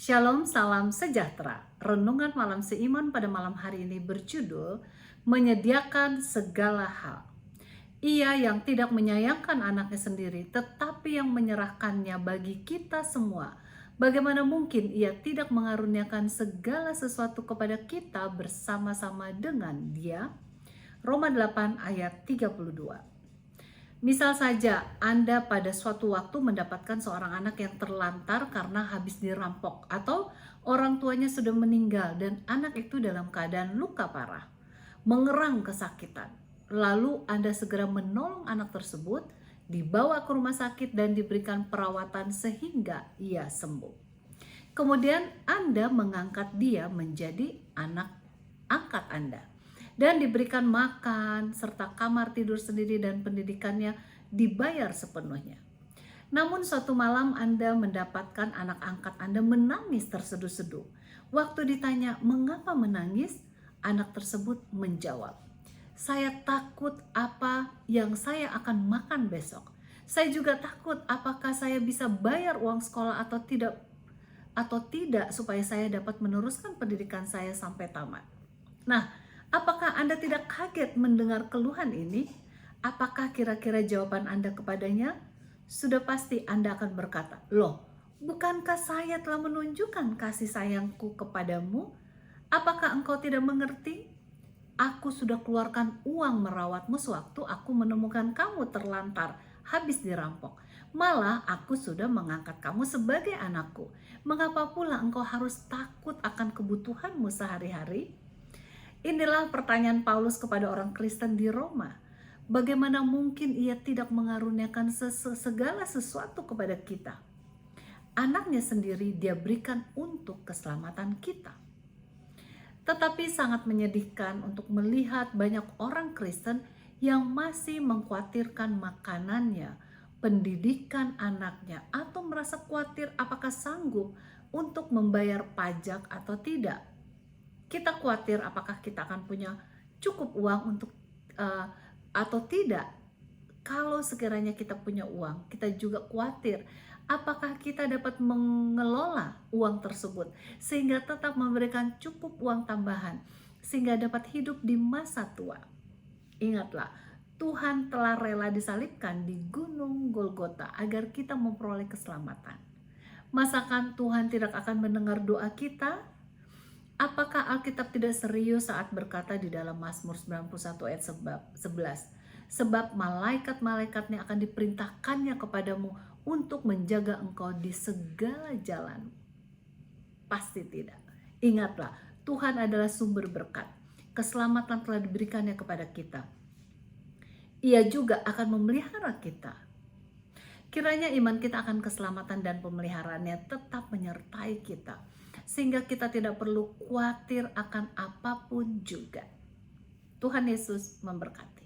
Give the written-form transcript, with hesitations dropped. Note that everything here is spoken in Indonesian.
Shalom, salam sejahtera. Renungan malam seiman pada malam hari ini berjudul Menyediakan Segala Hal. Ia yang tidak menyayangkan anaknya sendiri, tetapi yang menyerahkannya bagi kita semua. Bagaimana mungkin ia tidak mengaruniakan segala sesuatu kepada kita bersama-sama dengan Dia? Roma 8 ayat 32. Misal saja Anda pada suatu waktu mendapatkan seorang anak yang terlantar karena habis dirampok, atau orang tuanya sudah meninggal dan anak itu dalam keadaan luka parah, mengerang kesakitan. Lalu Anda segera menolong anak tersebut, dibawa ke rumah sakit dan diberikan perawatan sehingga ia sembuh. Kemudian Anda mengangkat dia menjadi anak angkat Anda dan diberikan makan serta kamar tidur sendiri dan pendidikannya dibayar sepenuhnya. Namun suatu malam Anda mendapatkan anak angkat Anda menangis terseduh-seduh. Waktu ditanya mengapa menangis, anak tersebut menjawab, "Saya takut apa yang saya akan makan besok. Saya juga takut apakah saya bisa bayar uang sekolah atau tidak supaya saya dapat meneruskan pendidikan saya sampai tamat." Nah, apakah Anda tidak kaget mendengar keluhan ini? Apakah kira-kira jawaban Anda kepadanya? Sudah pasti Anda akan berkata, "Loh, bukankah saya telah menunjukkan kasih sayangku kepadamu? Apakah engkau tidak mengerti? Aku sudah keluarkan uang merawatmu sewaktu aku menemukan kamu terlantar, habis dirampok. Malah aku sudah mengangkat kamu sebagai anakku. Mengapa pula engkau harus takut akan kebutuhanmu sehari-hari?" Inilah pertanyaan Paulus kepada orang Kristen di Roma. Bagaimana mungkin ia tidak mengaruniakan segala sesuatu kepada kita? Anaknya sendiri dia berikan untuk keselamatan kita. Tetapi sangat menyedihkan untuk melihat banyak orang Kristen yang masih mengkhawatirkan makanannya, pendidikan anaknya, atau merasa khawatir apakah sanggup untuk membayar pajak atau tidak. Kita khawatir apakah kita akan punya cukup uang untuk atau tidak. Kalau sekiranya kita punya uang, kita juga khawatir apakah kita dapat mengelola uang tersebut sehingga tetap memberikan cukup uang tambahan sehingga dapat hidup di masa tua. Ingatlah, Tuhan telah rela disalibkan di Gunung Golgota agar kita memperoleh keselamatan. Masakan Tuhan tidak akan mendengar doa kita? Apakah Alkitab tidak serius saat berkata di dalam Mazmur 91 ayat 11, "Sebab malaikat-malaikatnya akan diperintahkannya kepadamu untuk menjaga engkau di segala jalan"? Pasti tidak. Ingatlah, Tuhan adalah sumber berkat. Keselamatan telah diberikannya kepada kita. Ia juga akan memelihara kita. Kiranya iman kita akan keselamatan dan pemeliharaannya tetap menyertai kita, sehingga kita tidak perlu khawatir akan apapun juga. Tuhan Yesus memberkati.